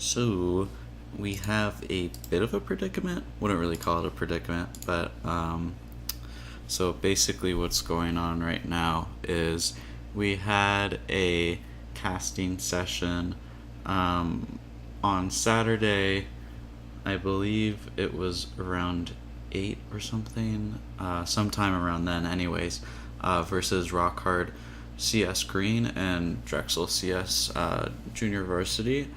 So we have a bit of a predicament. Wouldn't really call it a predicament, but so basically what's going on right now is we had a casting session on Saturday. I believe it was around 8 or something, sometime around then anyways, versus ROCKHARD.CS Green and Drexel CS Junior Varsity.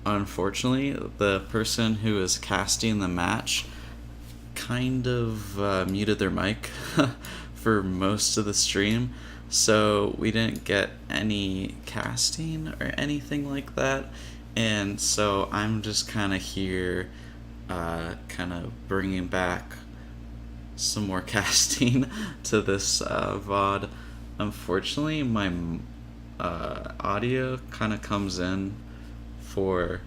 Unfortunately, the person who is casting the match kind of muted their mic for most of the stream, so we didn't get any casting or anything like that. And so I'm just kind of here, kind of bringing back some more casting to this VOD. Unfortunately, my audio kind of comes in for,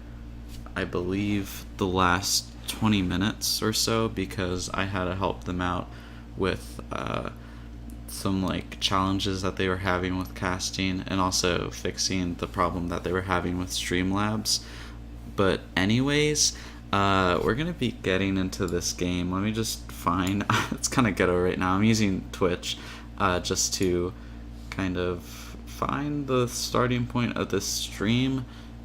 I believe, the last 20 minutes or so, because I had to help them out with some like challenges that they were having with casting, and also fixing the problem that they were having with Streamlabs. But anyways, we're gonna be getting into this game. Let me just find it's kind of ghetto right now. I'm using Twitch just to kind of find the starting point of this stream.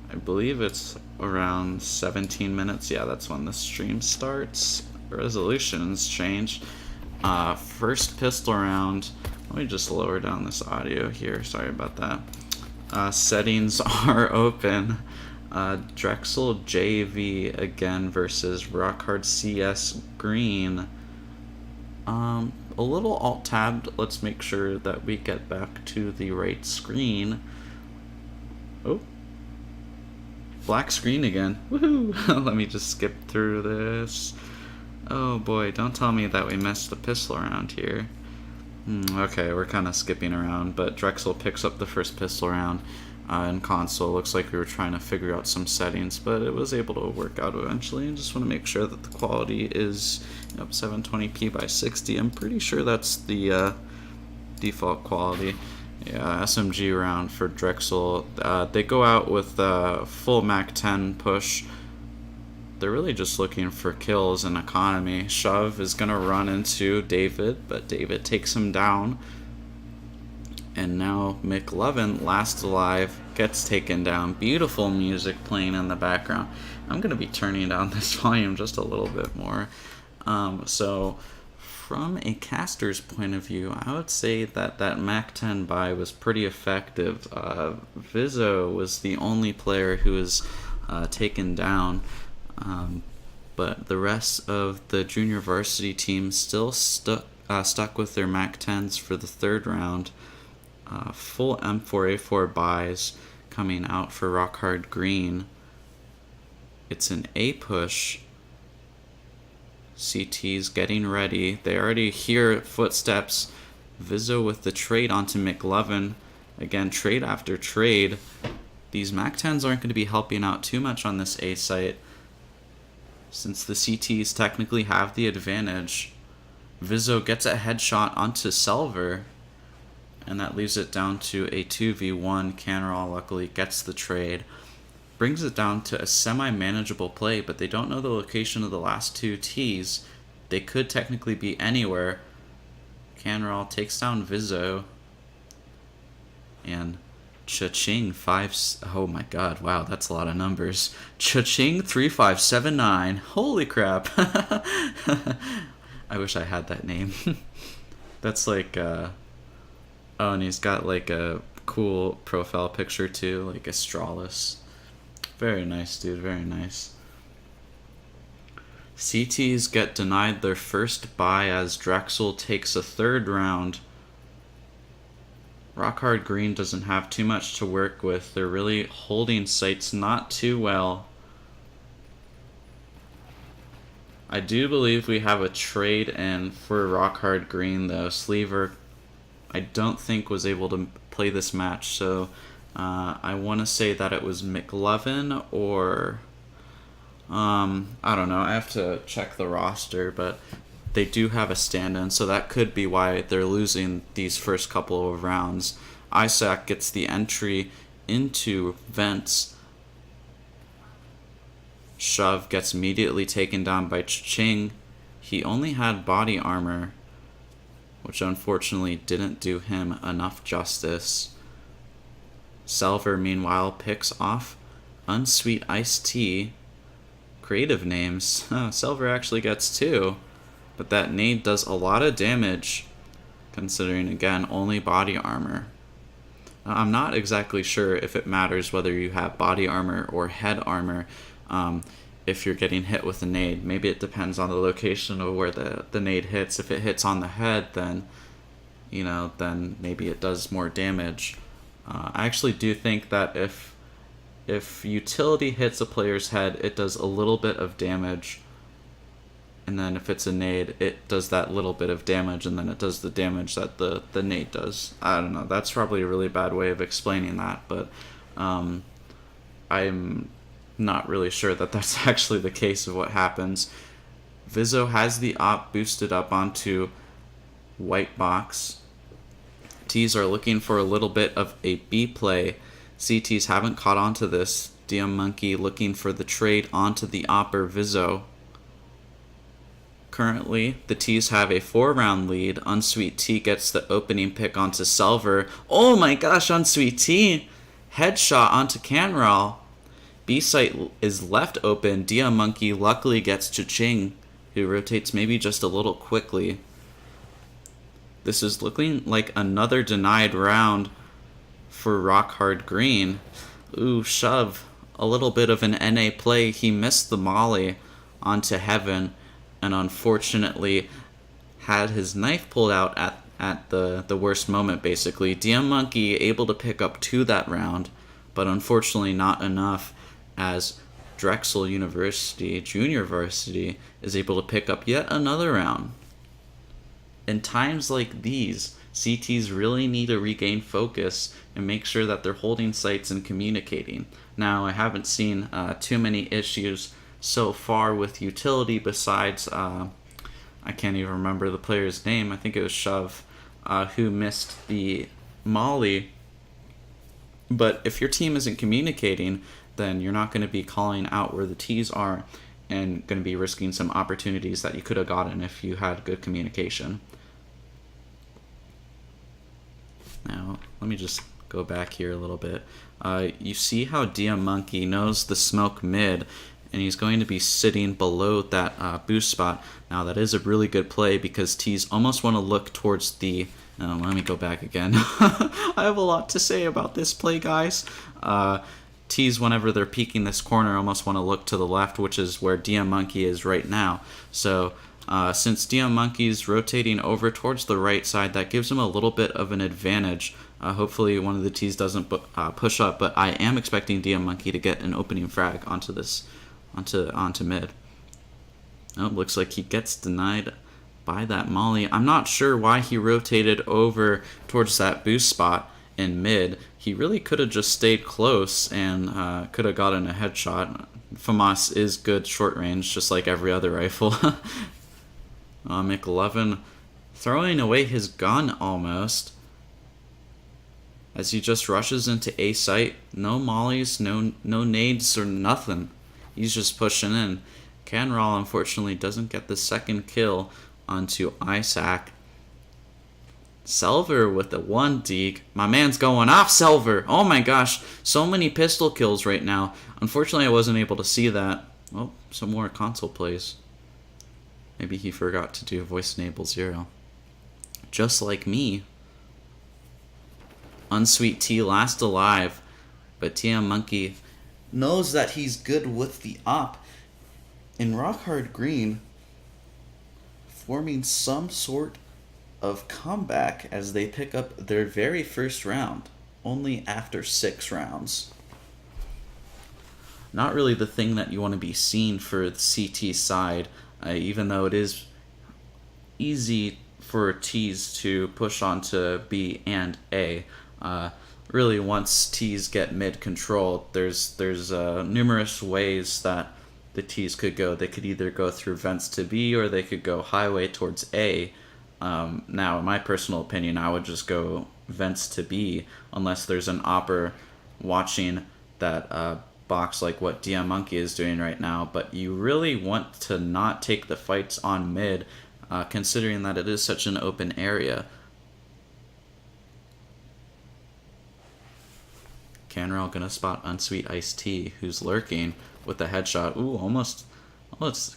I believe it's around 17 minutes. Yeah, that's when the stream starts. Resolutions change. First pistol round. Let me just lower down this audio here. Sorry about that. Settings are open. Drexel JV again versus ROCKHARD.CS Green. A little alt-tabbed. Let's make sure that we get back to the right screen. Oh. Black screen again. Woohoo! Let me just skip through this. Oh boy, don't tell me that we missed the pistol round here. Okay, we're kind of skipping around, but Drexel picks up the first pistol round in console. Looks like we were trying to figure out some settings, but it was able to work out eventually. And just want to make sure that the quality is 720p by 60. I'm pretty sure that's the default quality. Yeah, SMG round for Drexel. They go out with a full MAC-10 push. They're really just looking for kills and economy. Shove is going to run into David, but David takes him down. And now McLovin, last alive, gets taken down. Beautiful music playing in the background. I'm going to be turning down this volume just a little bit more. So from a caster's point of view, I would say that MAC-10 buy was pretty effective. Vizzo was the only player who was taken down, but the rest of the junior varsity team still stuck with their MAC-10s for the third round. Full M4A4 buys coming out for ROCKHARD Green. It's an A push. CT's getting ready. They already hear footsteps. Vizzo with the trade onto McLovin. Again, trade after trade. These MAC-10s aren't going to be helping out too much on this A site, since the CTs technically have the advantage. Vizzo gets a headshot onto Selver, and that leaves it down to a 2v1. Cannerall luckily gets the trade. Brings it down to a semi-manageable play, but they don't know the location of the last two T's. They could technically be anywhere. Cannerall takes down Vizzo. And Cha-ching, oh my god, wow, that's a lot of numbers. Cha-ching 3579. Holy crap. I wish I had that name. That's like, oh, and he's got like a cool profile picture too, like Astralis. Very nice, dude, very nice. CTs get denied their first buy as Drexel takes a third round. ROCKHARD Green doesn't have too much to work with. They're really holding sites not too well. I do believe we have a trade in for ROCKHARD Green, though. Sleever, I don't think, was able to play this match, so I want to say that it was McLovin or I don't know. I have to check the roster, but they do have a stand-in, so that could be why they're losing these first couple of rounds. Isaac gets the entry into Vents. Shove gets immediately taken down by Ching. He only had body armor, which unfortunately didn't do him enough justice. Selver, meanwhile, picks off Unsweet Iced Tea. Creative names. Selver actually gets 2, but that nade does a lot of damage, considering, again, only body armor. I'm not exactly sure if it matters whether you have body armor or head armor if you're getting hit with a nade. Maybe it depends on the location of where the nade hits. If it hits on the head, then maybe it does more damage. I actually do think that if utility hits a player's head, it does a little bit of damage. And then if it's a nade, it does that little bit of damage, and then it does the damage that the nade does. I don't know. That's probably a really bad way of explaining that, but I'm not really sure that that's actually the case of what happens. Vizzo has the op boosted up onto white box. T's are looking for a little bit of a B play. CTs haven't caught on to this. DM Monkey looking for the trade onto the opper Vizzo. Currently, the T's have a 4-round lead. Unsweet Tea gets the opening pick onto Selver. Oh my gosh, Unsweet Tea! Headshot onto Canral. B site is left open. DM Monkey luckily gets Cha-Ching, who rotates maybe just a little quickly. This is looking like another denied round for ROCKHARD Green. Ooh, Shove. A little bit of an NA play. He missed the molly onto Heaven, and unfortunately had his knife pulled out at the worst moment, basically. DM Monkey able to pick up 2 that round, but unfortunately not enough, as Drexel University, Junior Varsity, is able to pick up yet another round. In times like these, CTs really need to regain focus and make sure that they're holding sites and communicating. Now, I haven't seen too many issues so far with utility besides, I can't even remember the player's name, I think it was Shove, who missed the molly. But if your team isn't communicating, then you're not going to be calling out where the T's are and going to be risking some opportunities that you could have gotten if you had good communication. Now, let me just go back here a little bit. You see how DM Monkey knows the smoke mid, and he's going to be sitting below that boost spot. Now, that is a really good play because T's almost want to look towards the... let me go back again. I have a lot to say about this play, guys. T's, whenever they're peeking this corner, almost want to look to the left, which is where DM Monkey is right now. So, since DM Monkey's rotating over towards the right side, that gives him a little bit of an advantage. Hopefully one of the T's doesn't push up, but I am expecting DM Monkey to get an opening frag onto mid. Oh, looks like he gets denied by that molly. I'm not sure why he rotated over towards that boost spot in mid. He really could have just stayed close and could have gotten a headshot. FAMAS is good short range, just like every other rifle. McLovin throwing away his gun almost, as he just rushes into A site. No mollies, no nades or nothing. He's just pushing in. Canral unfortunately doesn't get the second kill onto Isaac. Selver with the 1 deke. My man's going off, Selver. Oh my gosh, so many pistol kills right now. Unfortunately, I wasn't able to see that. Oh, some more console plays. Maybe he forgot to do voice enable 0. Just like me. Unsweet Tea last alive, but TM Monkey knows that he's good with the op. In ROCKHARD Green, forming some sort of comeback as they pick up their very first round, only after 6 rounds. Not really the thing that you want to be seeing for the CT side, even though it is easy for T's to push onto B and A. Really, once T's get mid control, there's numerous ways that the T's could go. They could either go through vents to B, or they could go highway towards A. Now, in my personal opinion, I would just go vents to B, unless there's an opper watching that box like what DM Monkey is doing right now, but you really want to not take the fights on mid, considering that it is such an open area. Canrel gonna spot Unsweet Iced Tea, who's lurking with the headshot. Ooh, almost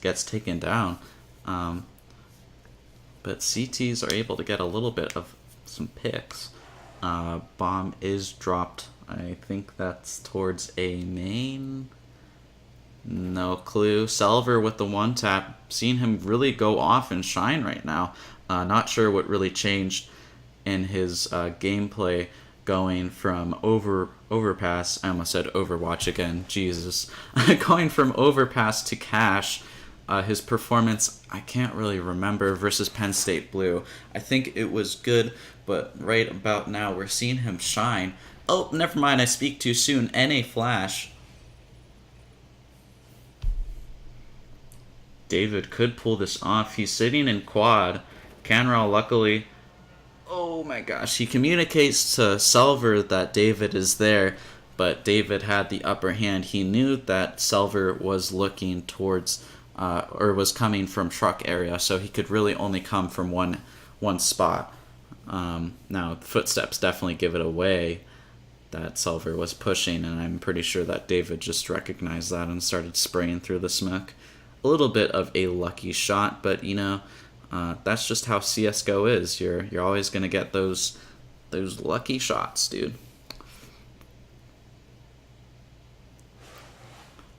gets taken down. But CTs are able to get a little bit of some picks. Bomb is dropped. I think that's towards A main. No clue. Selver with the one tap. Seeing him really go off and shine right now. Not sure what really changed in his gameplay, going from overpass. I almost said Overwatch again. Jesus. Going from overpass to cash. His performance, I can't really remember, versus Penn State Blue. I think it was good, but right about now we're seeing him shine. Oh, never mind, I speak too soon. NA Flash. David could pull this off. He's sitting in quad. Canrel, luckily... Oh my gosh, he communicates to Selver that David is there, but David had the upper hand. He knew that Selver was looking towards... or was coming from truck area, so he could really only come from one spot. Now, footsteps definitely give it away that Selver was pushing, and I'm pretty sure that David just recognized that and started spraying through the smoke. A little bit of a lucky shot, but you know, that's just how CS:GO is. You're always gonna get those lucky shots, dude.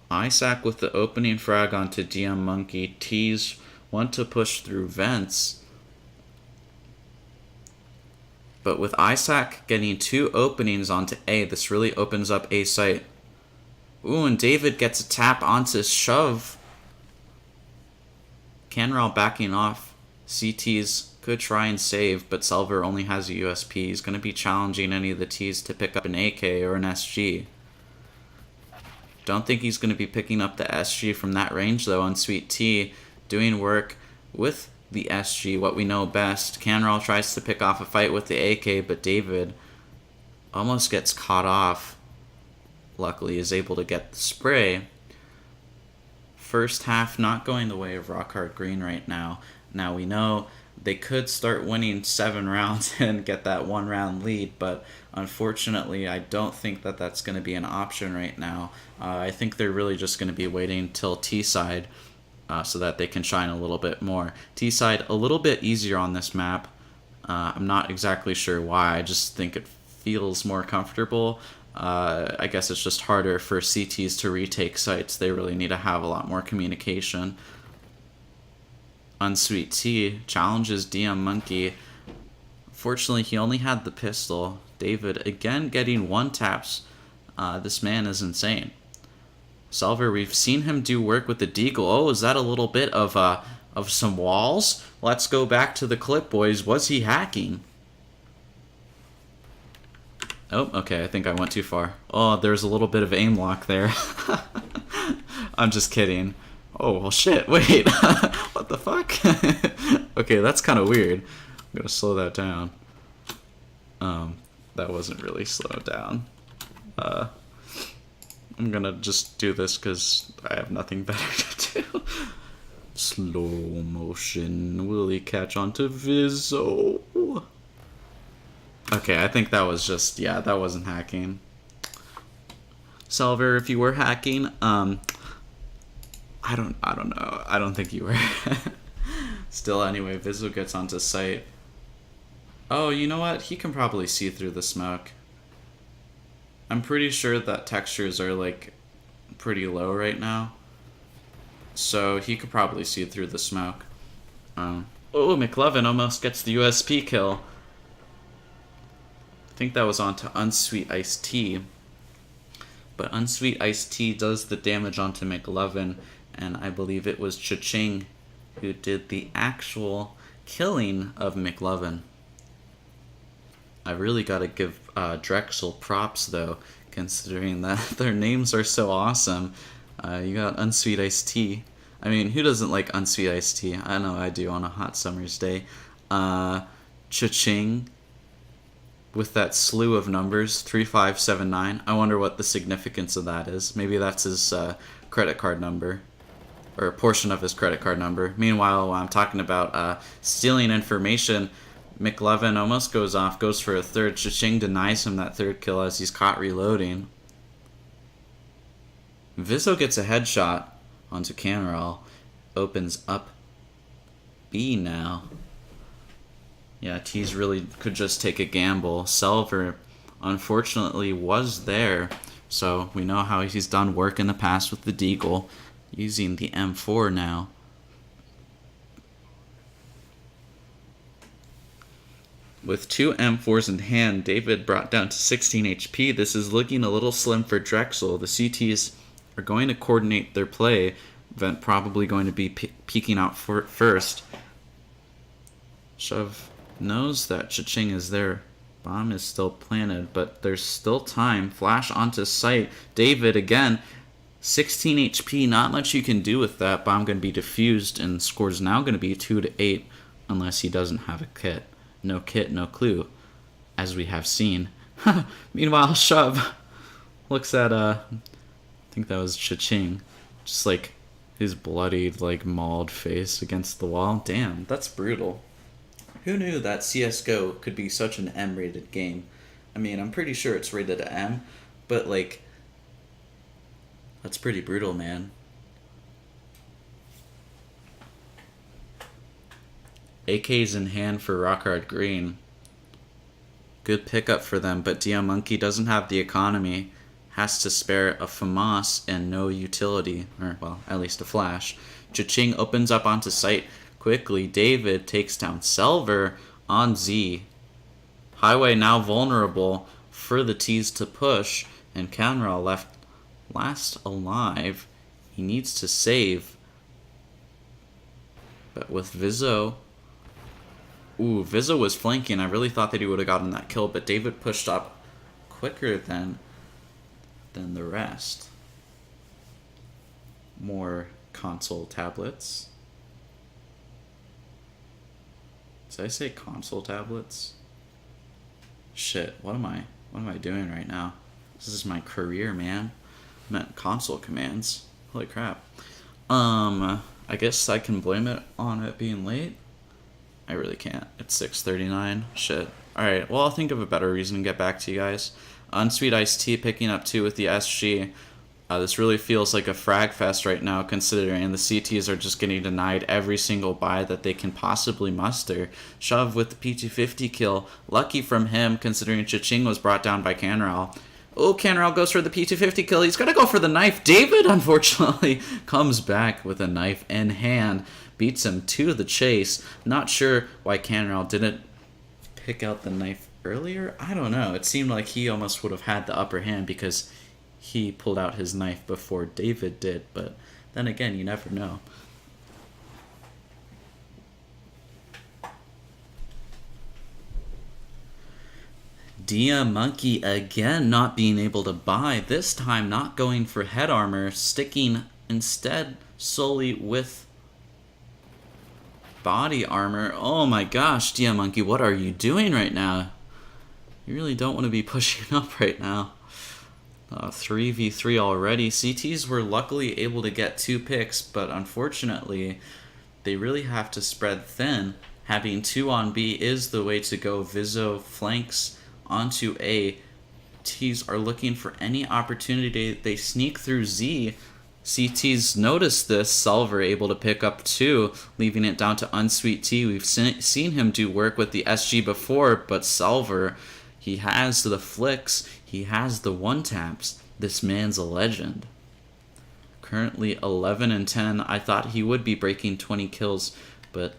Isaac with the opening frag onto DM Monkey. Tees want to push through vents. But with Isaac getting 2 openings onto A, this really opens up A site. Ooh, and David gets a tap onto shove. Canrel backing off. CTs could try and save, but Selver only has a USP. He's going to be challenging any of the Ts to pick up an AK or an SG. Don't think he's going to be picking up the SG from that range, though. Unsweet Tea doing work with the SG, what we know best. Canrel tries to pick off a fight with the AK, but David almost gets caught off. Luckily, is able to get the spray. First half not going the way of ROCKHARD Green right now. Now we know they could start winning 7 rounds and get that 1-round lead, but unfortunately, I don't think that that's going to be an option right now. I think they're really just going to be waiting till T-side so that they can shine a little bit more. T-side a little bit easier on this map. I'm not exactly sure why. I just think it feels more comfortable. I guess it's just harder for CTs to retake sites. They really need to have a lot more communication. Unsweet Tea challenges DM Monkey. Fortunately, he only had the pistol. David again getting 1 taps. This man is insane. Selver, we've seen him do work with the deagle. Oh, is that a little bit of some walls? Let's go back to the clip, boys. Was he hacking? Oh, okay, I think I went too far. Oh, there's a little bit of aim lock there. I'm just kidding. Oh, well, shit, wait. What the fuck? Okay, that's kind of weird. I'm gonna slow that down. That wasn't really slowed down. I'm gonna just do this because I have nothing better to do. Slow motion. Will he catch onto Vizzo? Okay, I think that was just, yeah, that wasn't hacking. Selver, if you were hacking, I don't know. I don't think you were. Still, anyway, Vizzo gets onto site. Oh, you know what? He can probably see through the smoke. I'm pretty sure that textures are, like, pretty low right now. So he could probably see through the smoke. Oh, McLovin almost gets the USP kill. I think that was onto Unsweet Iced Tea. But Unsweet Iced Tea does the damage onto McLovin, and I believe it was Cha-Ching who did the actual killing of McLovin. I really gotta give Drexel props, though, considering that their names are so awesome. You got Unsweet Iced Tea. I mean, who doesn't like Unsweet Iced Tea? I know I do on a hot summer's day. Cha-Ching. with that slew of numbers, 3579. I wonder what the significance of that is. Maybe that's his credit card number, or a portion of his credit card number. Meanwhile, while I'm talking about stealing information, McLevin almost goes off, goes for a third. Cha-Ching denies him that third kill as he's caught reloading. Vizzo gets a headshot onto Canral. Opens up B now. Yeah, T's really could just take a gamble. Selver, unfortunately, was there. So we know how he's done work in the past with the Deagle. Using the M4 now. With 2 M4s in hand, David brought down to 16 HP. This is looking a little slim for Drexel. The CTs are going to coordinate their play. Vent probably going to be peeking out first. Shove knows that Cha-Ching is there. Bomb is still planted, but there's still time. Flash onto site. David again. 16 HP, not much you can do with that. Bomb going to be diffused, and score's now going to be 2-8 unless he doesn't have a kit. No kit, no clue, as we have seen. Meanwhile, Shove looks at, I think that was Cha-Ching, just like his bloodied, like mauled face against the wall. Damn, that's brutal. Who knew that CSGO could be such an M-rated game? I mean, I'm pretty sure it's rated a M, but like, that's pretty brutal, man. AK's in hand for ROCKHARD Green. Good pickup for them, but Dia Monkey doesn't have the economy. Has to spare a FAMAS and no utility. Or, well, at least a flash. Cha-Ching opens up onto site quickly. David takes down Selver on Z. Highway now vulnerable for the T's to push. And Canral left last alive. He needs to save. But with Vizzo... Ooh, Vizzo was flanking. I really thought that he would have gotten that kill, but David pushed up quicker than the rest. More console tablets. Did I say console tablets? Shit, what am I doing right now? This is my career, man. I meant console commands. Holy crap. I guess I can blame it on it being late. I really can't. It's 6:39. Shit. Alright, well, I'll think of a better reason and get back to you guys. Unsweet Iced Tea picking up 2 with the SG. This really feels like a frag fest right now, considering the CTs are just getting denied every single buy that they can possibly muster. Shove with the P250 kill. Lucky from him, considering Cha-Ching was brought down by Canral. Oh, Canral goes for the P250 kill. He's gonna go for the knife. David, unfortunately, comes back with a knife in hand. Beats him to the chase. Not sure why Canral didn't pick out the knife earlier. I don't know. It seemed like he almost would have had the upper hand because he pulled out his knife before David did. But then again, you never know. Dia Monkey again not being able to buy. This time not going for head armor. Sticking instead solely with body armor. Oh my gosh, Dia Monkey, what are you doing right now? You really don't want to be pushing up right now. 3v3 already. CTs were luckily able to get 2 picks, but unfortunately, they really have to spread thin. Having 2 on B is the way to go. Vizzo flanks onto A. T's are looking for any opportunity. They sneak through Z. CT's noticed this. Selver able to pick up 2, leaving it down to Unsweet T. We've seen him do work with the SG before, but Selver, he has the flicks, he has the one-taps. This man's a legend. Currently 11-10. I thought he would be breaking 20 kills, but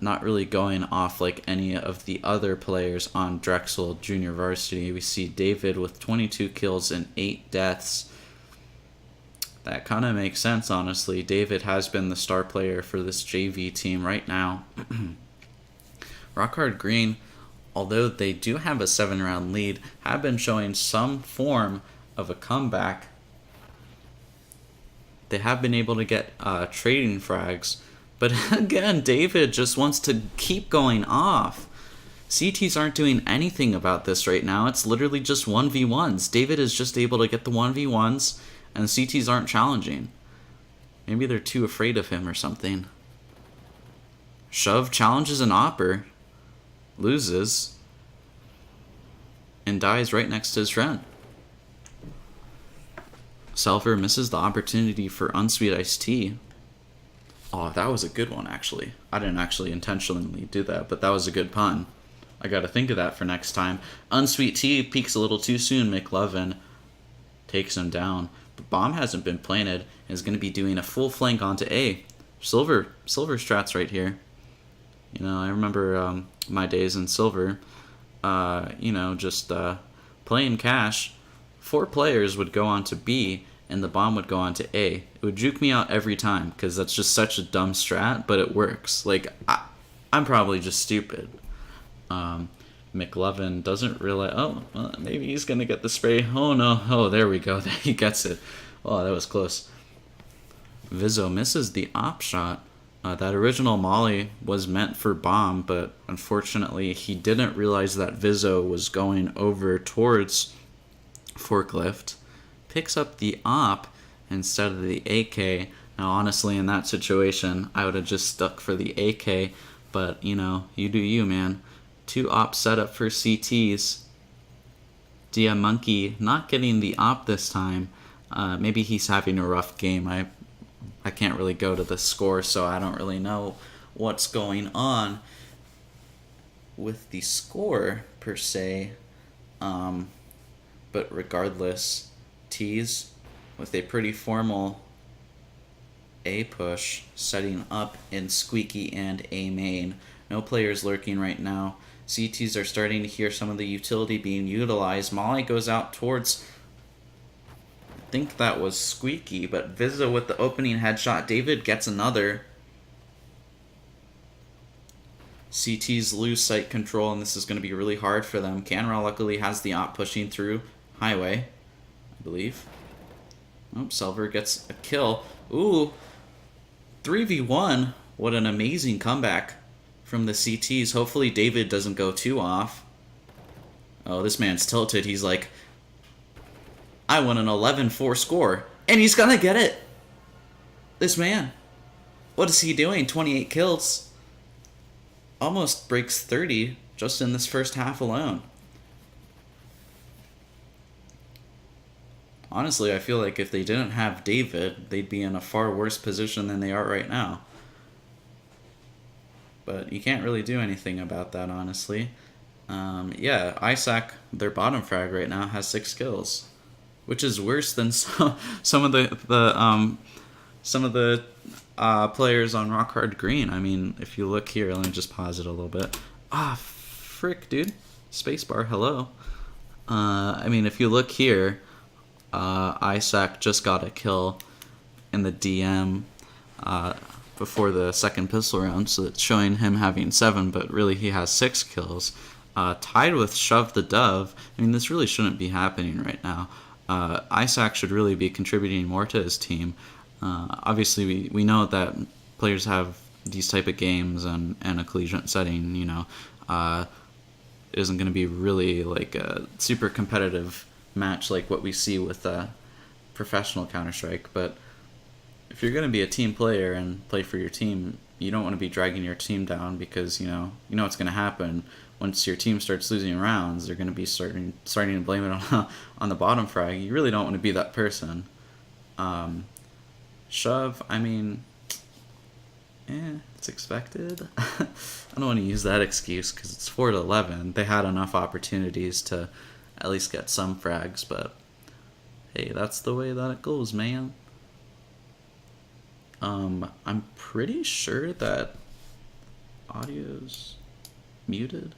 not really going off like any of the other players on Drexel Junior Varsity. We see David with 22 kills and 8 deaths. That kind of makes sense, honestly. David has been the star player for this JV team right now. ROCKHARD Green, although they do have a 7-round lead, have been showing some form of a comeback. They have been able to get trading frags, but again, David just wants to keep going off. CTs aren't doing anything about this right now. It's literally just 1v1s. David is just able to get the 1v1s, and CTs aren't challenging. Maybe they're too afraid of him or something. Shove challenges an Opper, loses, and dies right next to his friend. Selver misses the opportunity for Unsweet Iced Tea. Oh, that was a good one, actually. I didn't actually intentionally do that, but that was a good pun. I gotta think of that for next time. Unsweet Tea peaks a little too soon. McLovin takes him down. But bomb hasn't been planted and is gonna be doing a full flank onto A. Silver strats right here. You know, I remember my days in Silver. Just playing cash. 4 players would go on to B, and the bomb would go on to A. It would juke me out every time, because that's just such a dumb strat, but it works. Like, I'm probably just stupid. McLovin doesn't realize, well, maybe he's going to get the spray. Oh, no. Oh, there we go. He gets it. Oh, that was close. Vizzo misses the op shot. That original molly was meant for bomb, but unfortunately he didn't realize that Vizzo was going over towards forklift. Picks up the op instead of the AK. Now, honestly, in that situation, I would have just stuck for the AK, but, you know, you do you, man. 2 ops set up for CTs. Dia Monkey not getting the op this time. Maybe he's having a rough game. I can't really go to the score, so I don't really know what's going on with the score, per se. But regardless, T's with a pretty formal A push setting up in Squeaky and A main. No players lurking right now. CTs are starting to hear some of the utility being utilized. Molly goes out towards, I think that was Squeaky, but Vizzo with the opening headshot. David gets another. CTs lose sight control, and this is going to be really hard for them. Canra luckily has the op pushing through highway, I believe. Oh, Selver gets a kill. Ooh, 3v1. What an amazing comeback from the CTs. Hopefully David doesn't go too off. Oh, this man's tilted. He's like, I want an 11-4 score. And he's gonna get it. This man. What is he doing? 28 kills. Almost breaks 30 just in this first half alone. Honestly, I feel like if they didn't have David, they'd be in a far worse position than they are right now. But you can't really do anything about that, honestly. Isaac, their bottom frag right now, has 6 kills, which is worse than some of the players on Rock Hard Green. I mean, if you look here, let me just pause it a little bit. Frick, dude. Spacebar, hello. If you look here, Isaac just got a kill in the DM before the second pistol round, so it's showing him having 7, but really he has 6 kills. Tied with Shove the Dove. I mean, this really shouldn't be happening right now. Isaac should really be contributing more to his team. Obviously, we know that players have these type of games and a collegiate setting, isn't going to be really like a super competitive match like what we see with professional Counter-Strike. But if you're going to be a team player and play for your team, you don't want to be dragging your team down, because you know what's going to happen. Once your team starts losing rounds, they're going to be starting to blame it on the bottom frag. You really don't want to be that person. Shove, it's expected. I don't want to use that excuse because it's 4-11. They had enough opportunities to at least get some frags, but hey, that's the way that it goes, man. I'm pretty sure that audio's muted.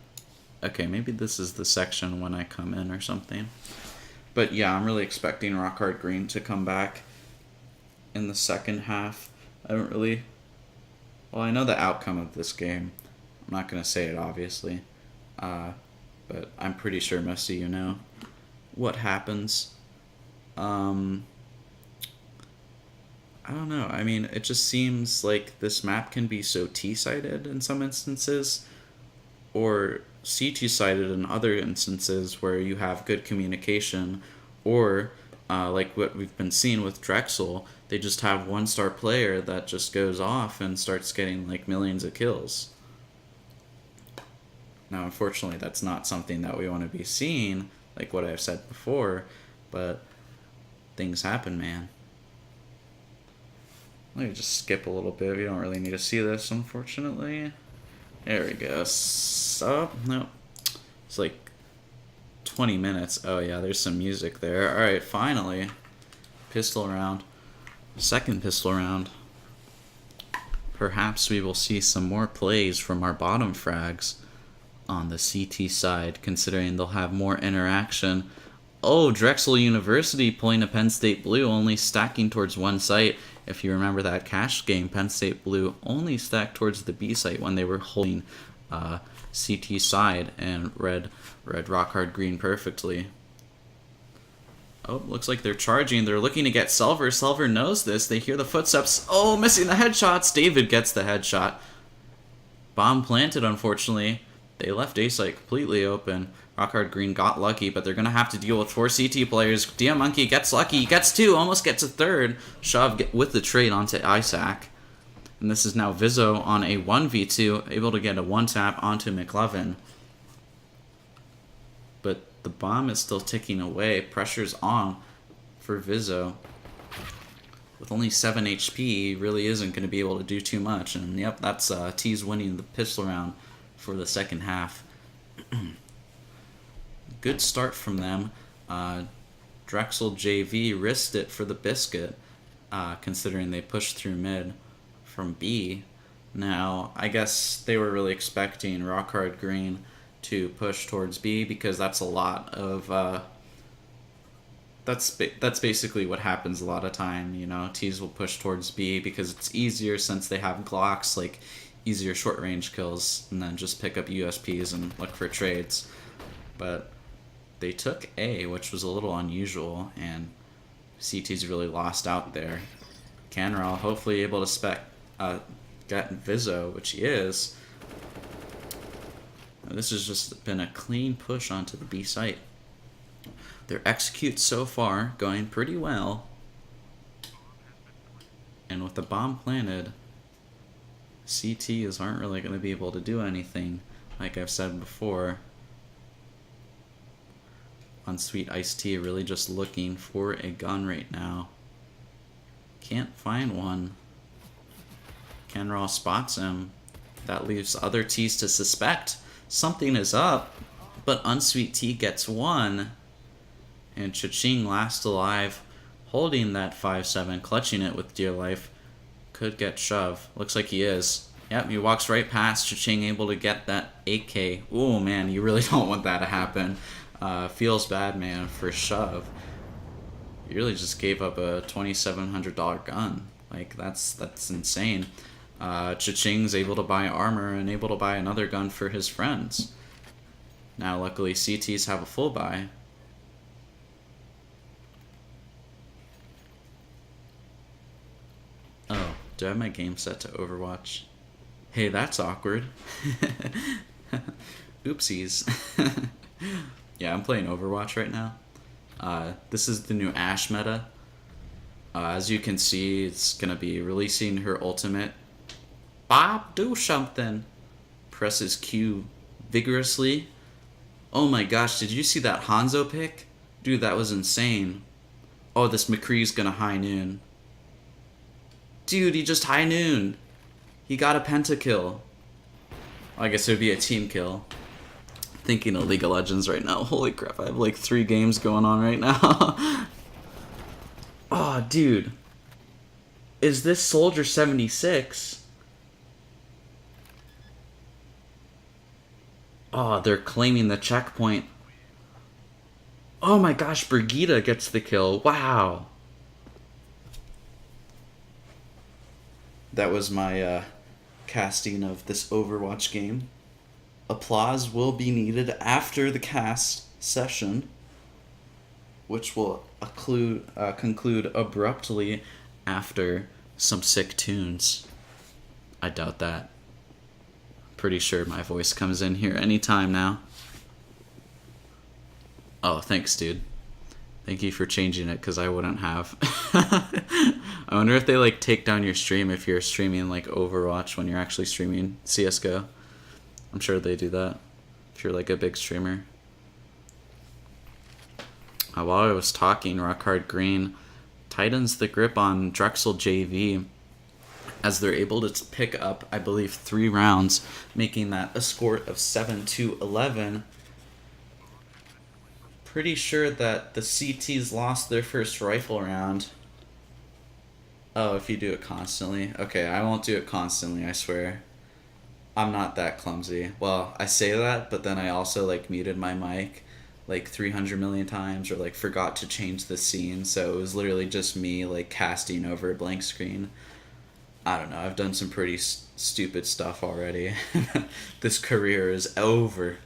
Okay, maybe this is the section when I come in or something. But yeah, I'm really expecting Rock Hard Green to come back in the second half. I know the outcome of this game. I'm not going to say it, obviously. But I'm pretty sure most of you know what happens. I don't know. It just seems like this map can be so T-sided in some instances, or CT sided in other instances where you have good communication, or like what we've been seeing with Drexel, they just have one star player that just goes off and starts getting like millions of kills. Now, unfortunately, that's not something that we want to be seeing, like what I've said before, but things happen, man. Let me just skip a little bit. We don't really need to see this, unfortunately. There we go. So, no. It's like 20 minutes. Oh, yeah, there's some music there. Alright, finally. Pistol round. Second pistol round. Perhaps we will see some more plays from our bottom frags on the CT side, considering they'll have more interaction. Oh, Drexel University pulling a Penn State Blue, only stacking towards one site. If you remember that cash game, Penn State Blue only stacked towards the B site when they were holding CT side, and read ROCKHARD green perfectly. Oh, looks like they're charging. They're looking to get Selver. Selver knows this. They hear the footsteps. Oh, missing the headshots. David gets the headshot. Bomb planted, unfortunately. They left A site completely open. ROCKHARD green got lucky, but they're going to have to deal with 4 CT players. DM Monkey gets lucky, gets 2, almost gets a third. Shove with the trade onto Isaac. And this is now Vizzo on a 1v2, able to get a 1-tap onto McLovin. But the bomb is still ticking away. Pressure's on for Vizzo. With only 7 HP, he really isn't going to be able to do too much. And yep, that's T's winning the pistol round for the second half. Good start from them. Drexel JV risked it for the biscuit, considering they pushed through mid from B. Now, I guess they were really expecting ROCKHARD green to push towards B, because that's a lot of that's basically what happens a lot of time. You know, T's will push towards B because it's easier, since they have Glocks, like easier short range kills, and then just pick up USPs and look for trades. But they took A, which was a little unusual, and CT's really lost out there. Canral hopefully able to get Vizzo, which he is. Now, this has just been a clean push onto the B site. Their execute so far going pretty well. And with the bomb planted, CTs aren't really going to be able to do anything, like I've said before. Unsweet Iced Tea really just looking for a gun right now. Can't find one. Canral spots him. That leaves other T's to suspect something is up, but Unsweet Tea gets one. And Cha-Ching last alive, holding that 5-7, clutching it with dear life. Could get Shove. Looks like he is. Yep, he walks right past Cha-Ching, able to get that 8K. Oh man, you really don't want that to happen. Feels bad, man, for Shove. He really just gave up a $2,700 gun. Like, that's insane. Cha-Ching's able to buy armor and able to buy another gun for his friends. Now, luckily, CTs have a full buy. Oh, do I have my game set to Overwatch? Hey, that's awkward. Oopsies. Yeah, I'm playing Overwatch right now. This is the new Ashe meta. As you can see, it's going to be releasing her ultimate. Bob, do something. Presses Q vigorously. Oh my gosh, did you see that Hanzo pick? Dude, that was insane. Oh, this McCree's going to high noon. Dude, he just high noon. He got a pentakill. I guess it would be a team kill. Thinking of League of Legends right now. Holy crap, I have like 3 games going on right now. Oh, dude. Is this Soldier 76? Oh, they're claiming the checkpoint. Oh my gosh, Brigitte gets the kill. Wow. That was my casting of this Overwatch game. Applause will be needed after the cast session, which will conclude abruptly after some sick tunes. I doubt that. pretty sure my voice comes in here anytime now. Oh, thanks, dude. Thank you for changing it, because I wouldn't have. I wonder if they, like, take down your stream if you're streaming, like, Overwatch when you're actually streaming CSGO. I'm sure they do that if you're, like, a big streamer. While I was talking, Rockhard Green tightens the grip on Drexel JV as they're able to pick up, I believe, 3 rounds, making that a score of 7-11. Pretty sure that the CTs lost their first rifle round. Oh, if you do it constantly. Okay, I won't do it constantly, I swear. I'm not that clumsy. Well, I say that, but then I also, like, muted my mic like 300 million times, or, like, forgot to change the scene, so it was literally just me, like, casting over a blank screen. I don't know, I've done some pretty stupid stuff already. This career is over.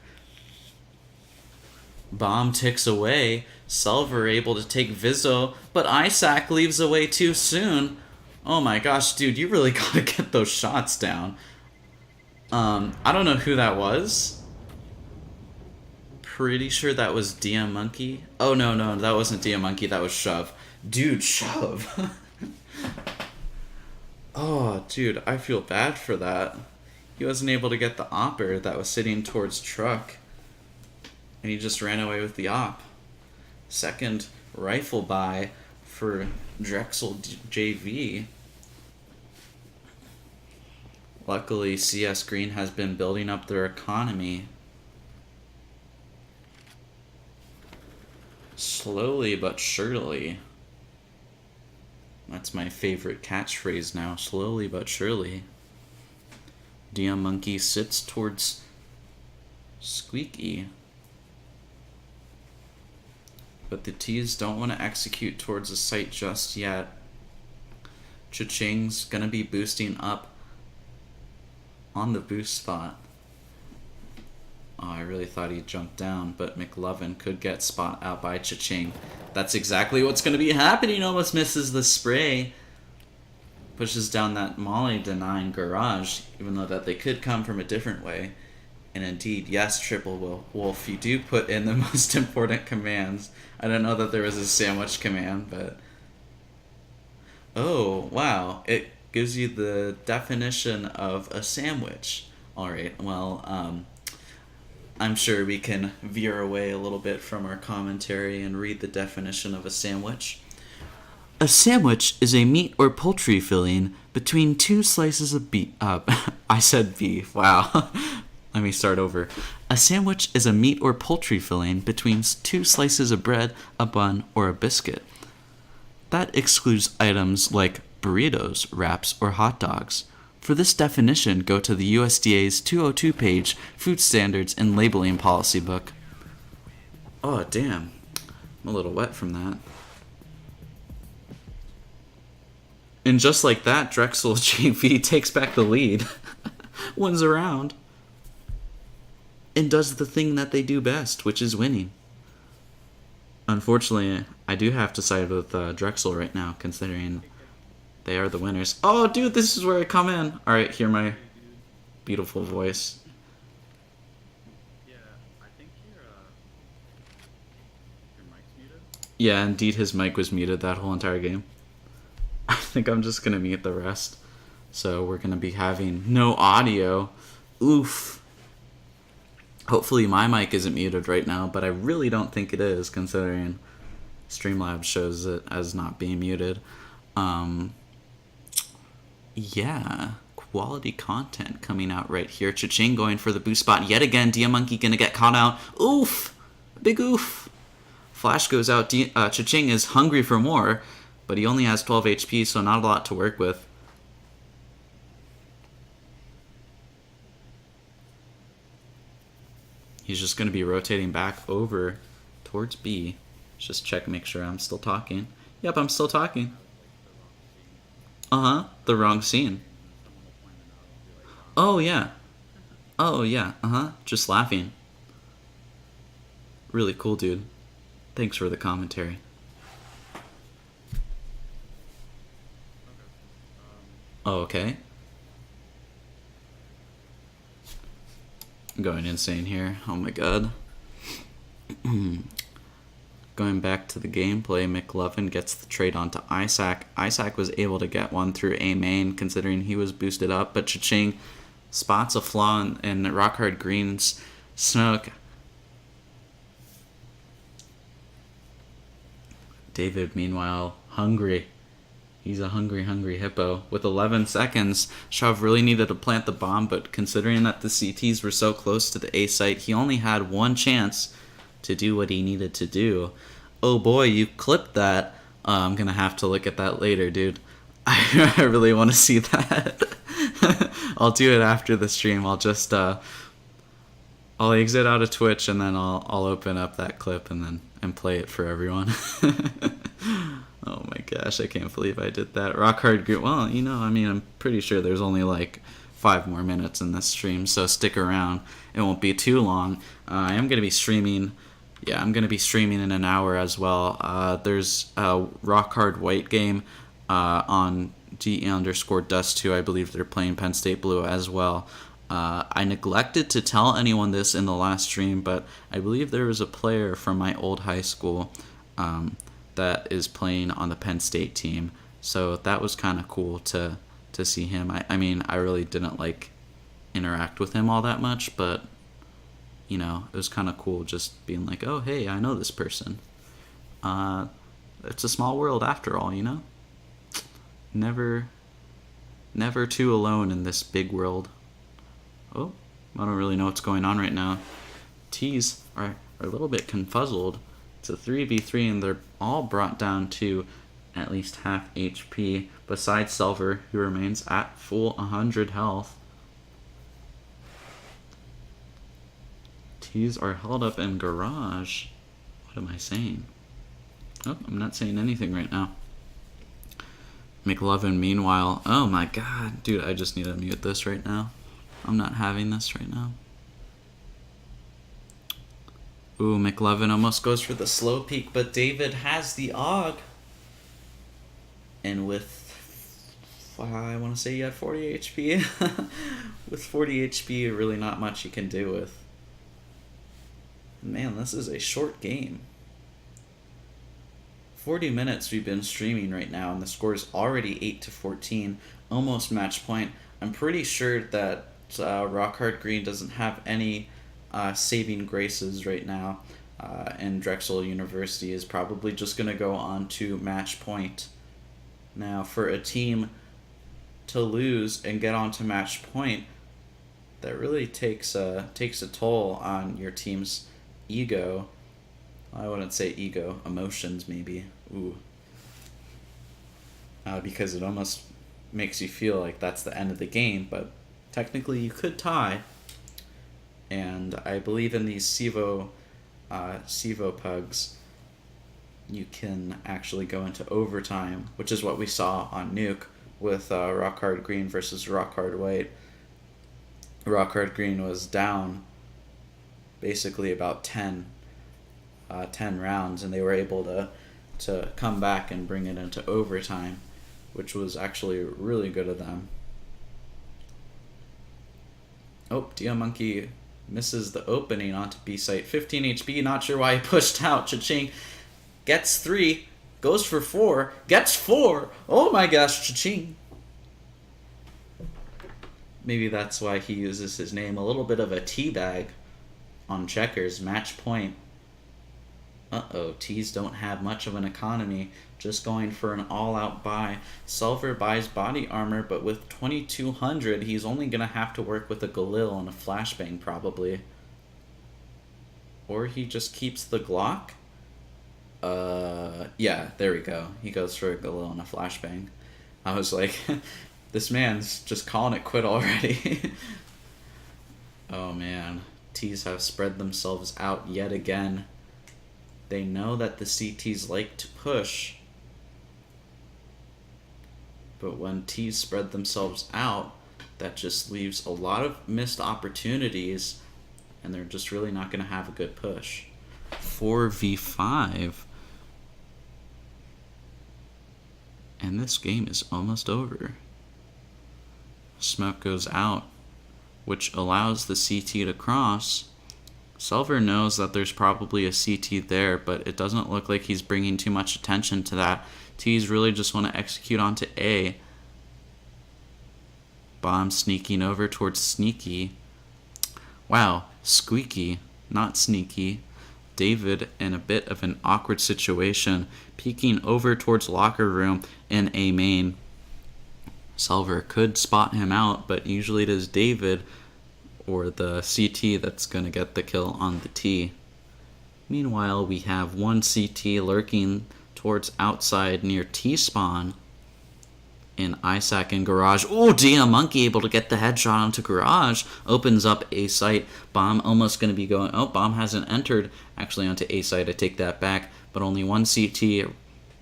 Bomb ticks away. Selver able to take Vizzo, but Isaac leaves away too soon. Oh my gosh, dude, you really gotta get those shots down. I don't know who that was. Pretty sure that was DM Monkey. Oh, no, that wasn't DM Monkey, that was Shove. Dude, Shove. Oh, dude, I feel bad for that. He wasn't able to get the opper that was sitting towards truck. And he just ran away with the op. Second rifle buy for Drexel JV. Luckily, CS Green has been building up their economy. Slowly but surely. That's my favorite catchphrase now. Slowly but surely. DM Monkey sits towards Squeaky. But the T's don't want to execute towards the site just yet. Cha-ching's gonna be boosting up on the boost spot. Oh, I really thought he jumped down, but McLovin could get spot out by Cha-ching. That's exactly what's gonna be happening. Almost misses the spray. Pushes down that molly denying garage, even though that they could come from a different way. And indeed, yes, Triple Wolf, you do put in the most important commands. I don't know that there was a sandwich command, but... Oh, wow. It gives you the definition of a sandwich. Alright, well, I'm sure we can veer away a little bit from our commentary and read the definition of a sandwich. A sandwich is a meat or poultry filling between 2 slices of beef. I said beef, wow. Let me start over. A sandwich is a meat or poultry filling between 2 slices of bread, a bun, or a biscuit. That excludes items like burritos, wraps, or hot dogs. For this definition, go to the USDA's 202 page Food Standards and Labeling Policy book. Oh, damn. I'm a little wet from that. And just like that, Drexel JV takes back the lead. Wins a round. And does the thing that they do best, which is winning. Unfortunately, I do have to side with Drexel right now, considering they are the winners. Oh, dude, this is where I come in. Alright, hear my beautiful voice. Yeah, I think your mic's muted. Yeah, indeed, his mic was muted that whole entire game. I think I'm just gonna mute the rest. So we're gonna be having no audio. Oof. Hopefully my mic isn't muted right now, but I really don't think it is, considering Streamlabs shows it as not being muted. Yeah, quality content coming out right here. Cha-ching going for the boost spot yet again. Diamonkey gonna get caught out. Oof! Big oof! Flash goes out. Cha-ching is hungry for more, but he only has 12 HP, so not a lot to work with. He's just going to be rotating back over towards B. Just check, make sure I'm still talking. Yep, I'm still talking. Uh-huh, the wrong scene. Oh, yeah. Oh, yeah, uh-huh, just laughing. Really cool, dude. Thanks for the commentary. Oh, okay. I'm going insane here. Oh my god. Going back to the gameplay, McLovin gets the trade onto Isaac. Isaac was able to get one through A main, considering he was boosted up, but Cha-Ching spots a flaw in Rockhard Green's smoke. David, meanwhile, hungry. He's a hungry hippo. With 11 seconds, Shove really needed to plant the bomb, but considering that the CTs were so close to the A site, he only had one chance to do what he needed to do. Oh boy, you clipped that. I'm gonna have to look at that later, dude. I really want to see that. I'll do it after the stream. I'll just I'll exit out of Twitch and then I'll open up that clip and play it for everyone. Oh my gosh, I can't believe I did that. Rockhard Group. Well, you know, I mean, I'm pretty sure there's only like 5 more minutes in this stream, so stick around. It won't be too long. I am going to be streaming. Yeah, I'm going to be streaming in an hour as well. There's a Rockhard White game on GE_Dust2. I believe they're playing Penn State Blue as well. I neglected to tell anyone this in the last stream, but I believe there was a player from my old high school that is playing on the Penn State team. So that was kind of cool to see him. I mean, I really didn't like interact with him all that much, but you know, it was kind of cool just being like, oh, hey, I know this person. It's a small world after all, you know? Never too alone in this big world. Oh, I don't really know what's going on right now. T's are a little bit confuzzled. It's a 3v3 and they're all brought down to at least half HP, besides Silver, who remains at full 100 health. T's are held up in garage. What am I saying? Oh, I'm not saying anything right now. McLovin, meanwhile, oh my god, dude, I just need to mute this right now. I'm not having this right now. Ooh, McLovin almost goes for the slow peek, but David has the AUG. And with, I want to say you had 40 HP. With 40 HP, really not much you can do with. Man, this is a short game. 40 minutes we've been streaming right now, and the score is already 8-14, almost match point. I'm pretty sure that Rockhard Green doesn't have any saving graces right now, and Drexel University is probably just going to go on to match point. Now, for a team to lose and get on to match point, that really takes a toll on your team's ego. I wouldn't say ego, emotions maybe. Ooh. Because it almost makes you feel like that's the end of the game, but technically you could tie. And I believe in these Sivo pugs, you can actually go into overtime, which is what we saw on Nuke with Rockhard Green versus Rockhard White. Rockhard Green was down basically about 10 rounds, and they were able to come back and bring it into overtime, which was actually really good of them. Oh, Dia Monkey misses the opening onto B site. 15 HP, not sure why he pushed out. Cha-Ching gets 3, goes for 4, gets 4. Oh my gosh, Cha-Ching. Maybe that's why he uses his name. A little bit of a teabag on checkers. Match point. Uh-oh, T's don't have much of an economy. Just going for an all-out buy. Silver buys body armor, but with 2200, he's only going to have to work with a Galil and a flashbang, probably. Or he just keeps the Glock? Yeah, there we go. He goes for a Galil and a flashbang. I was like, this man's just calling it quit already. Oh, man. T's have spread themselves out yet again. They know that the CTs like to push, but when T's spread themselves out, that just leaves a lot of missed opportunities, and they're just really not going to have a good push. 4v5, and this game is almost over. Smoke goes out. which allows the CT to cross. Selver knows that there's probably a CT there, but it doesn't look like he's bringing too much attention to that. T's really just want to execute onto A. Bomb sneaking over towards Sneaky. Wow, Squeaky, not Sneaky. David in a bit of an awkward situation, peeking over towards locker room in A main. Selver could spot him out, but usually it is David or the CT that's going to get the kill on the T. Meanwhile, we have one CT lurking towards outside near T-spawn in Isaac and Garage. Oh, DM Monkey able to get the headshot onto Garage. Opens up A site. Bomb almost going to be going... Oh, Bomb hasn't entered actually onto A site. I take that back. But only one CT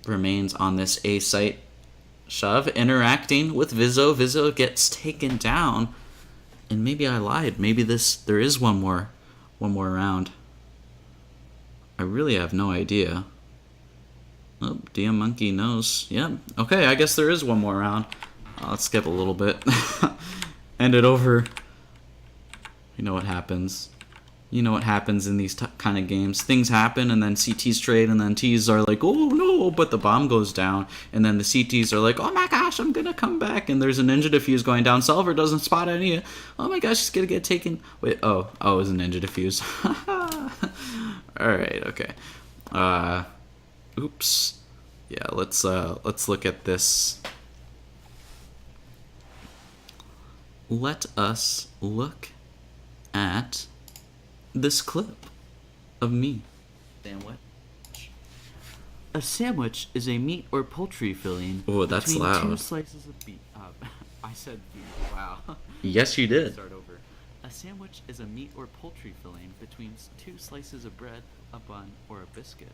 remains on this A site. Shove interacting with Vizzo. Vizzo gets taken down. And maybe I lied. Maybe there is one more round. I really have no idea. Oh, DM Monkey knows. Yeah. Okay, I guess there is one more round. Let's skip a little bit. End it over. You know what happens. You know what happens in these kind of games. Things happen, and then CTs trade, and then Ts are like, oh no, but the bomb goes down. And then the CTs are like, oh my gosh, I'm gonna come back. And there's a ninja defuse going down. Selver doesn't spot any. Oh my gosh, he's gonna get taken. Wait, oh, it was a ninja defuse. Alright, okay. Oops. Yeah, let's look at this. Let us look at this clip of me. Sandwich. A sandwich is a meat or poultry filling. Oh, that's between loud. 2 slices of beef. I said beef. Wow. Yes, you did. Start over. A sandwich is a meat or poultry filling between 2 slices of bread, a bun, or a biscuit.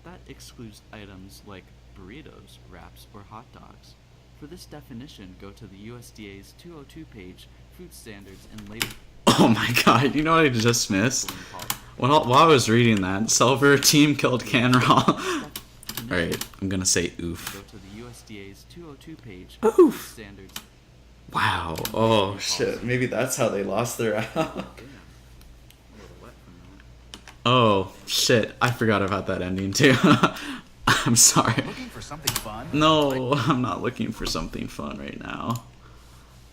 That excludes items like burritos, wraps, or hot dogs. For this definition, go to the USDA's 202 page, Food Standards and Label. Oh my god, you know what I just missed? While I was reading that, Selver team killed Canraw. Alright, I'm gonna say oof. Go to the USDA's 202 page, Oof! Food Standards. Wow, oh shit, maybe that's how they lost their Oh, shit. I forgot about that ending, too. I'm sorry. Looking for something fun? No, I'm not looking for something fun right now.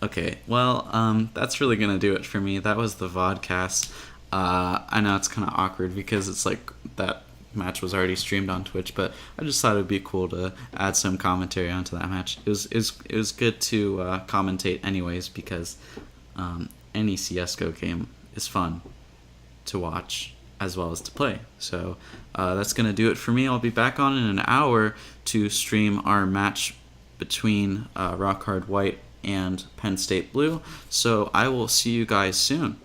Okay, well, that's really gonna do it for me. That was the VODCAST. I know it's kind of awkward because it's like that match was already streamed on Twitch, but I just thought it would be cool to add some commentary onto that match. It was good to commentate anyways because any CSGO game is fun to watch as well as to play. So that's going to do it for me. I'll be back on in an hour to stream our match between ROCKHARD White and Penn State Blue. So I will see you guys soon.